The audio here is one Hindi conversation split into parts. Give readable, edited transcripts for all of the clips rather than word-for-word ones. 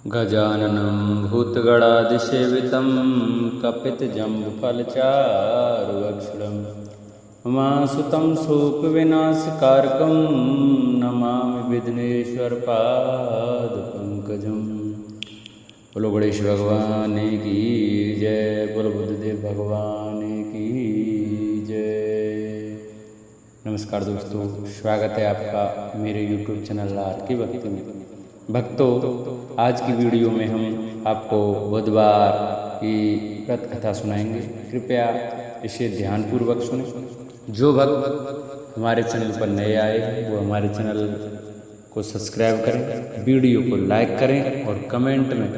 गजाननं भूतगणादिसेवितं कपितजम्बुफलचारुभक्षणं उमासुतं शोकविनाशकारकं नमामि विघ्नेश्वरपादपङ्कजं। बोलो गणेश भगवान की जय, बोलो बुद्धदेव भगवान की जय। नमस्कार दोस्तों, स्वागत है आपका मेरे YouTube चैनल आर की भक्ति में। भक्तों, आज की वीडियो में हम आपको बुधवार की व्रत कथा सुनाएंगे। कृपया इसे ध्यानपूर्वक सुनें। जो भक्त हमारे चैनल पर नए आए हैं वो हमारे चैनल को सब्सक्राइब करें, वीडियो को लाइक करें और कमेंट में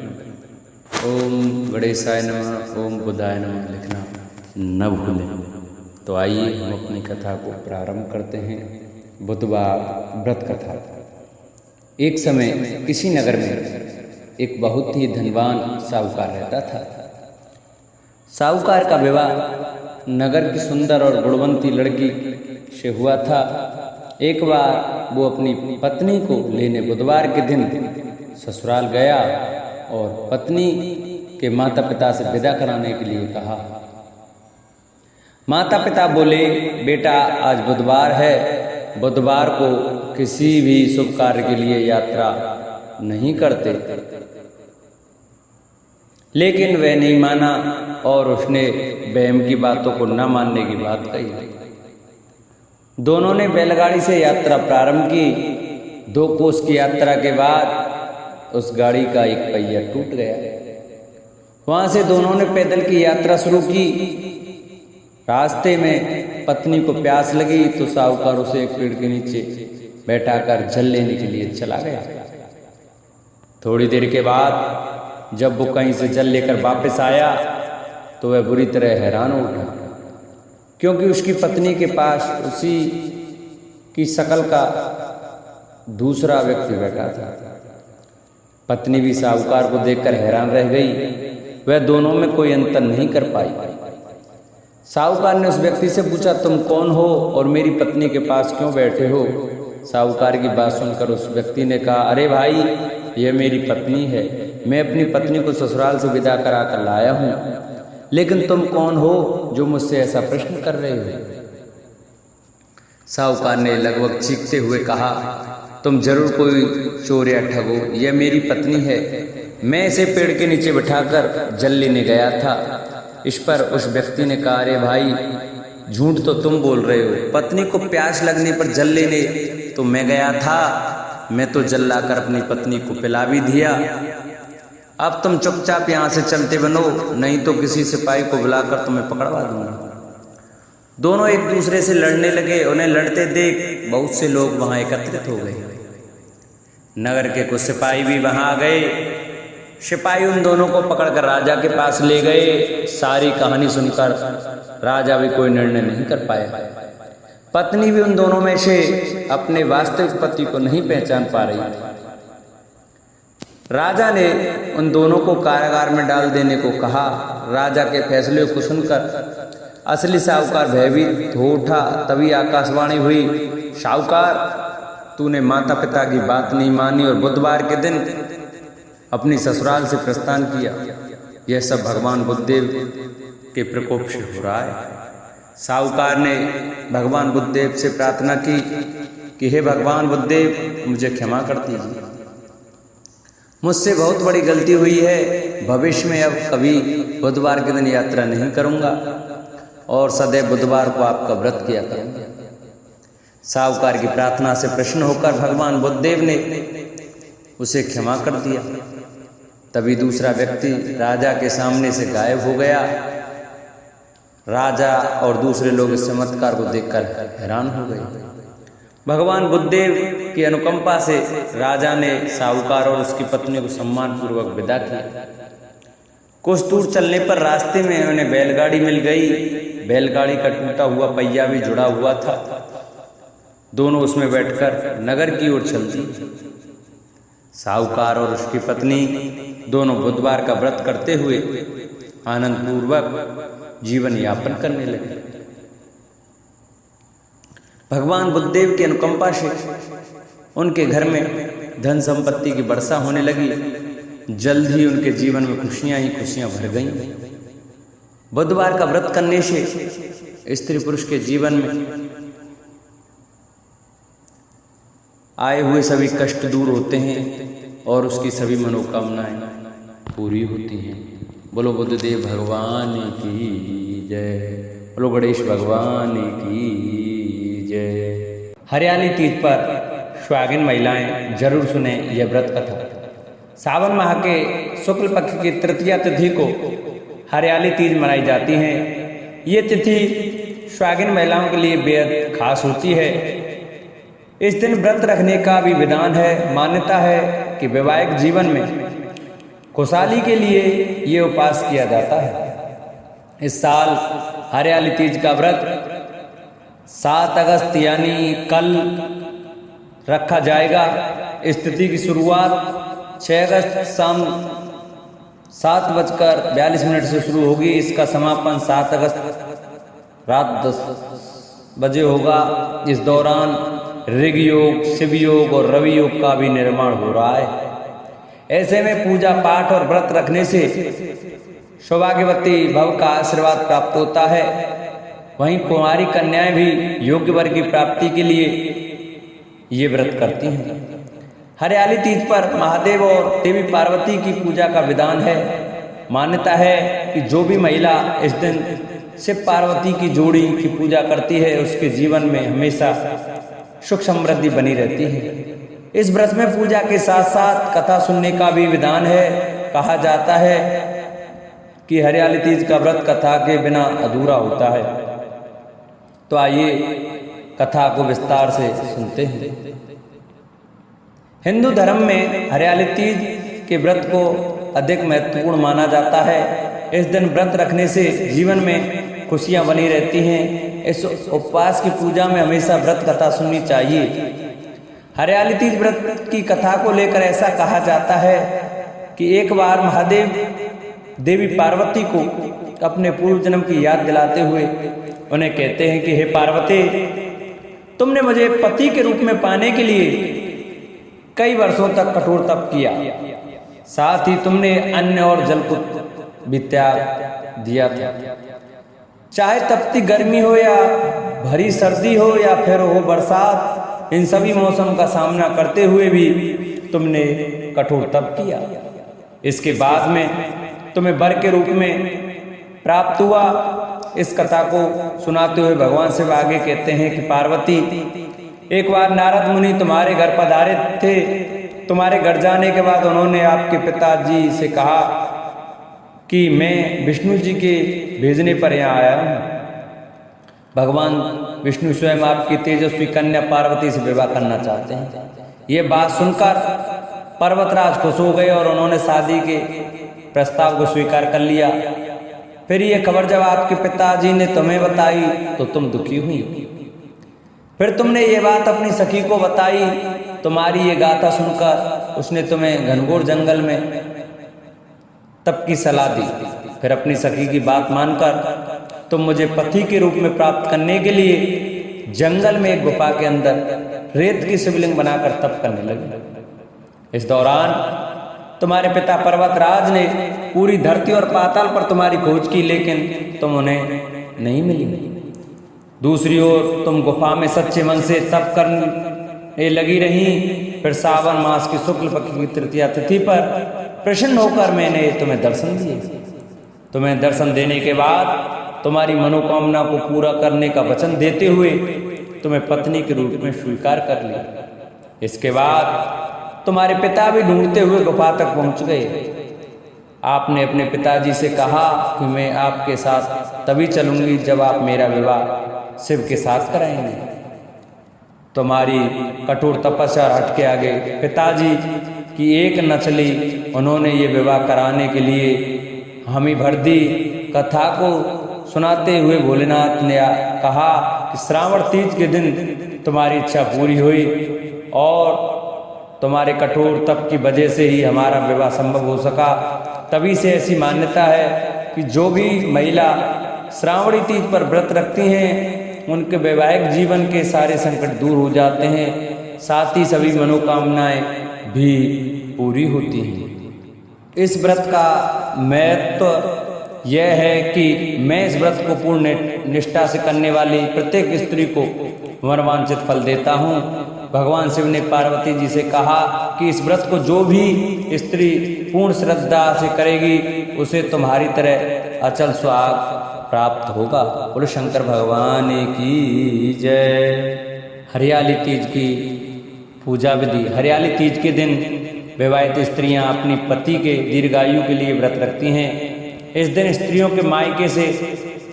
ओम गणेशाय नमः, ओम बुधाय नमः लिखना न भूलें। तो आइए हम अपनी कथा को प्रारंभ करते हैं। बुधवार व्रत कथा। एक समय किसी नगर में एक बहुत ही धनवान साहूकार रहता था। साहूकार का विवाह नगर की सुंदर और गुणवंती लड़की से हुआ था। एक बार वो अपनी पत्नी को लेने बुधवार के दिन ससुराल गया और पत्नी के माता पिता से विदा कराने के लिए कहा। माता पिता बोले, बेटा आज बुधवार है, बुधवार को किसी भी शुभ कार्य के लिए यात्रा नहीं करते। लेकिन वह नहीं माना और उसने बहम की बातों को न मानने की बात कही। दोनों ने बैलगाड़ी से यात्रा प्रारंभ की। 2 कोस की यात्रा के बाद उस गाड़ी का एक पहिया टूट गया। वहां से दोनों ने पैदल की यात्रा शुरू की। रास्ते में पत्नी को प्यास लगी तो साहूकार उसे एक पेड़ के नीचे बैठाकर जल लेने के लिए चला गया। थोड़ी देर के बाद जब वो कहीं से जल लेकर वापस आया तो वह बुरी तरह हैरान हो उठा, क्योंकि उसकी पत्नी के पास उसी की शक्ल का दूसरा व्यक्ति बैठा था। पत्नी भी साहूकार को देखकर हैरान रह गई। वह दोनों में कोई अंतर नहीं कर पाई। साहूकार ने उस व्यक्ति से पूछा, तुम कौन हो और मेरी पत्नी के पास क्यों बैठे हो? साहूकार की बात सुनकर उस व्यक्ति ने कहा, अरे भाई, यह मेरी पत्नी है। मैं अपनी पत्नी को ससुराल से विदा करा कर लाया हूँ, लेकिन तुम कौन हो जो मुझसे ऐसा प्रश्न कर रहे हो? साहूकार ने लगभग चीखते हुए कहा, तुम जरूर कोई चोर या ठग हो। यह मेरी पत्नी है। मैं इसे पेड़ के नीचे बिठाकर जल लेने गया था। इस पर उस व्यक्ति ने कहा, अरे भाई, झूठ तो तुम बोल रहे हो। पत्नी को प्यास लगने पर जल लेने तो मैं गया था। मैं तो जल लाकर अपनी पत्नी को पिला भी दिया। अब तुम चुपचाप यहाँ से चलते बनो, नहीं तो किसी सिपाही को बुलाकर तुम्हें पकड़वा दूंगा। दोनों एक दूसरे से लड़ने लगे। उन्हें लड़ते देख बहुत से लोग वहां एकत्रित हो गए। नगर के कुछ सिपाही भी वहां आ गए। सिपाही उन दोनों को पकड़कर राजा के पास ले गए। सारी कहानी सुनकर राजा भी कोई निर्णय नहीं कर पाया। पत्नी भी उन दोनों में से अपने वास्तविक पति को नहीं पहचान पा रही थी। राजा ने उन दोनों को कारागार में डाल देने को कहा। राजा के फैसले को सुनकर असली साहूकार भयभीत हो उठा। तभी आकाशवाणी हुई, साहूकार, तूने माता पिता की बात नहीं मानी और बुधवार के दिन अपनी ससुराल से प्रस्थान किया। यह सब भगवान बुद्धदेव के प्रकोप से हो रहा है। साहूकार ने भगवान बुद्धदेव से प्रार्थना की कि हे भगवान बुद्धदेव, मुझे क्षमा कर दीजिए। मुझसे बहुत बड़ी गलती हुई है। भविष्य में अब कभी बुधवार के दिन यात्रा नहीं करूंगा और सदैव बुधवार को आपका व्रत किया करूंगा। साहूकार की प्रार्थना से प्रसन्न होकर भगवान बुद्धदेव ने उसे क्षमा कर दिया। तभी दूसरा व्यक्ति राजा के सामने से गायब हो गया। राजा और दूसरे लोग इस चमत्कार को देखकर हैरान हो गए। भगवान बुद्धदेव की अनुकंपा से राजा ने साहूकार और उसकी पत्नी को सम्मान पूर्वक विदा किया। कुछ दूर चलने पर रास्ते में उन्हें बैलगाड़ी मिल गई। बैलगाड़ी का टूटा हुआ पहिया भी जुड़ा हुआ था। दोनों उसमें बैठकर नगर की ओर चल दी। साहूकार और उसकी पत्नी दोनों बुधवार का व्रत करते हुए आनंद पूर्वक जीवन यापन करने लगे। भगवान बुद्धदेव की अनुकंपा से उनके घर में धन संपत्ति की वर्षा होने लगी। जल्द ही उनके जीवन में खुशियां ही खुशियां भर गईं। बुधवार का व्रत करने से स्त्री पुरुष के जीवन में आए हुए सभी कष्ट दूर होते हैं और उसकी सभी मनोकामनाएं पूरी होती हैं। बोलो बुद्धदेव भगवान की जय, बोलो गणेश भगवान की जय। हरियाली तीज पर सुहागिन महिलाएं जरूर सुने यह व्रत कथा। सावन माह के शुक्ल पक्ष की तृतीया तिथि को हरियाली तीज मनाई जाती है। ये तिथि सुहागिन महिलाओं के लिए बेहद खास होती है। इस दिन व्रत रखने का भी विधान है। मान्यता है कि वैवाहिक जीवन में खुशहाली के लिए ये उपवास किया जाता है। इस साल हरियाली तीज का व्रत 7 अगस्त यानी कल रखा जाएगा। इस तिथि की शुरुआत 6 अगस्त शाम 7:42 से शुरू होगी। इसका समापन 7 अगस्त रात 10 बजे होगा। इस दौरान ऋग योग, शिव योग और रवि योग का भी निर्माण हो रहा है। ऐसे में पूजा पाठ और व्रत रखने से सौभाग्यवती भव का आशीर्वाद प्राप्त होता है। वहीं कुंवारी कन्याएं भी योग्य वर की प्राप्ति के लिए ये व्रत करती हैं। हरियाली तीज पर महादेव और देवी पार्वती की पूजा का विधान है। मान्यता है कि जो भी महिला इस दिन शिव पार्वती की जोड़ी की पूजा करती है उसके जीवन में हमेशा सुख समृद्धि बनी रहती है। इस व्रत में पूजा के साथ साथ कथा सुनने का भी विधान है। कहा जाता है कि हरियाली तीज का व्रत कथा के बिना अधूरा होता है। तो आइए कथा को विस्तार से सुनते हैं। हिंदू धर्म में हरियाली तीज के व्रत को अधिक महत्वपूर्ण माना जाता है। इस दिन व्रत रखने से जीवन में खुशियां बनी रहती हैं। इस उपवास की पूजा में हमेशा व्रत कथा सुननी चाहिए। हरियाली तीज व्रत की कथा को लेकर ऐसा कहा जाता है कि एक बार महादेव देवी पार्वती को अपने पूर्व जन्म की याद दिलाते हुए उन्हें कहते हैं कि हे पार्वती, तुमने मुझे पति के रूप में पाने के लिए कई वर्षों तक कठोर तप किया। साथ ही तुमने अन्न और जल को भी त्याग दिया था। चाहे तपती गर्मी हो या भरी सर्दी हो या फिर हो बरसात, इन सभी मौसम का सामना करते हुए भी तुमने कठोर तप किया। इसके बाद में तुम्हें वर के रूप में प्राप्त हुआ। इस कथा को सुनाते हुए भगवान शिव आगे कहते हैं कि पार्वती, एक बार नारद मुनि तुम्हारे घर पधारे थे। तुम्हारे घर जाने के बाद उन्होंने आपके पिताजी से कहा कि मैं विष्णु जी के भेजने पर यहाँ आया हूँ। भगवान विष्णु स्वयं आपकी तेजस्वी कन्या पार्वती से विवाह करना चाहते हैं। ये बात सुनकर पर्वतराज खुश हो गए और उन्होंने शादी के प्रस्ताव को स्वीकार कर लिया। फिर ये खबर जब आपके पिताजी ने तुम्हें बताई तो तुम दुखी हुई। फिर तुमने ये बात अपनी सखी को बताई। तुम्हारी ये गाथा सुनकर उसने तुम्हें घनघोर जंगल में तप की सलाह दी। फिर अपनी सखी की बात मानकर तुम मुझे पति के रूप में प्राप्त करने के लिए जंगल में एक गुफा के अंदर रेत की शिवलिंग बनाकर तप करने लगे। इस दौरान तुम्हारे पिता पर्वतराज ने पूरी धरती और पाताल पर तुम्हारी खोज की, लेकिन तुम उन्हें नहीं मिली। दूसरी ओर तुम गुफा में सच्चे मन से तप करने लगी रही। फिर सावन मास की शुक्ल पक्ष की तृतीया तिथि पर प्रसन्न होकर मैंने तुम्हें दर्शन दिए। तुम्हें दर्शन देने के बाद तुम्हारी मनोकामना को पूरा करने का वचन देते हुए तुम्हें पत्नी के रूप में स्वीकार कर लिया। इसके बाद तुम्हारे पिता भी ढूंढते हुए गुफा तक पहुंच गए। आपने अपने पिताजी से कहा कि मैं आपके साथ तभी चलूंगी जब आप मेरा विवाह शिव के साथ कराएंगे। तुम्हारी कठोर तपस्या हट के आगे पिताजी की एक न चली। उन्होंने ये विवाह कराने के लिए हामी भर दी। कथा को सुनाते हुए भोलेनाथ ने कहा कि श्रावण तीज के दिन तुम्हारी इच्छा पूरी हुई और तुम्हारे कठोर तप की वजह से ही हमारा विवाह संभव हो सका। तभी से ऐसी मान्यता है कि जो भी महिला श्रावणी तीज पर व्रत रखती हैं उनके वैवाहिक जीवन के सारे संकट दूर हो जाते हैं, साथ ही सभी मनोकामनाएं भी पूरी होती हैं। इस व्रत का महत्व यह है कि मैं इस व्रत को पूर्ण निष्ठा से करने वाली प्रत्येक स्त्री को मनवांछित फल देता हूँ। भगवान शिव ने पार्वती जी से कहा कि इस व्रत को जो भी स्त्री पूर्ण श्रद्धा से करेगी उसे तुम्हारी तरह अचल सुहाग प्राप्त होगा। बोलो शंकर भगवान की जय। हरियाली तीज की पूजा विधि। हरियाली तीज के दिन विवाहित स्त्रियां अपनी पति के दीर्घायु के लिए व्रत रखती हैं। इस दिन स्त्रियों के मायके से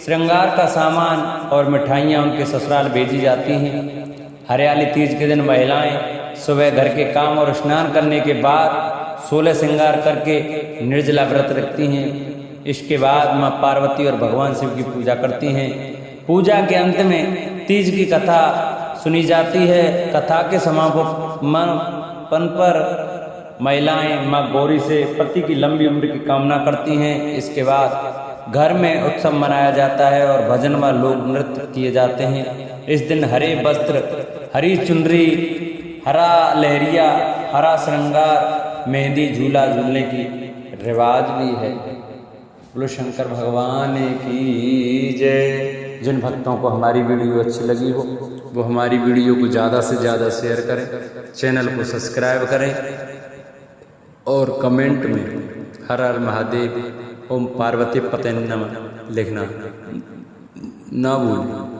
श्रृंगार का सामान और मिठाइयाँ उनके ससुराल भेजी जाती हैं। हरियाली तीज के दिन महिलाएं सुबह घर के काम और स्नान करने के बाद 16 श्रृंगार करके निर्जला व्रत रखती हैं। इसके बाद माँ पार्वती और भगवान शिव की पूजा करती हैं। पूजा के अंत में तीज की कथा सुनी जाती है। कथा के समापन पर महिलाएं माँ गौरी से पति की लंबी उम्र की कामना करती हैं। इसके बाद घर में उत्सव मनाया जाता है और भजन व लोक नृत्य किए जाते हैं। इस दिन हरे वस्त्र, हरी चुनरी, हरा लहरिया, हरा श्रृंगार, मेहंदी, झूला झूलने की रिवाज भी है। बोलो शंकर भगवान की जय। जिन भक्तों को हमारी वीडियो अच्छी लगी हो वो हमारी वीडियो को ज़्यादा से ज़्यादा शेयर करें, चैनल को सब्सक्राइब करें और कमेंट में हर हर महादेव ओम पार्वती पते नमः लिखना ना भूलें।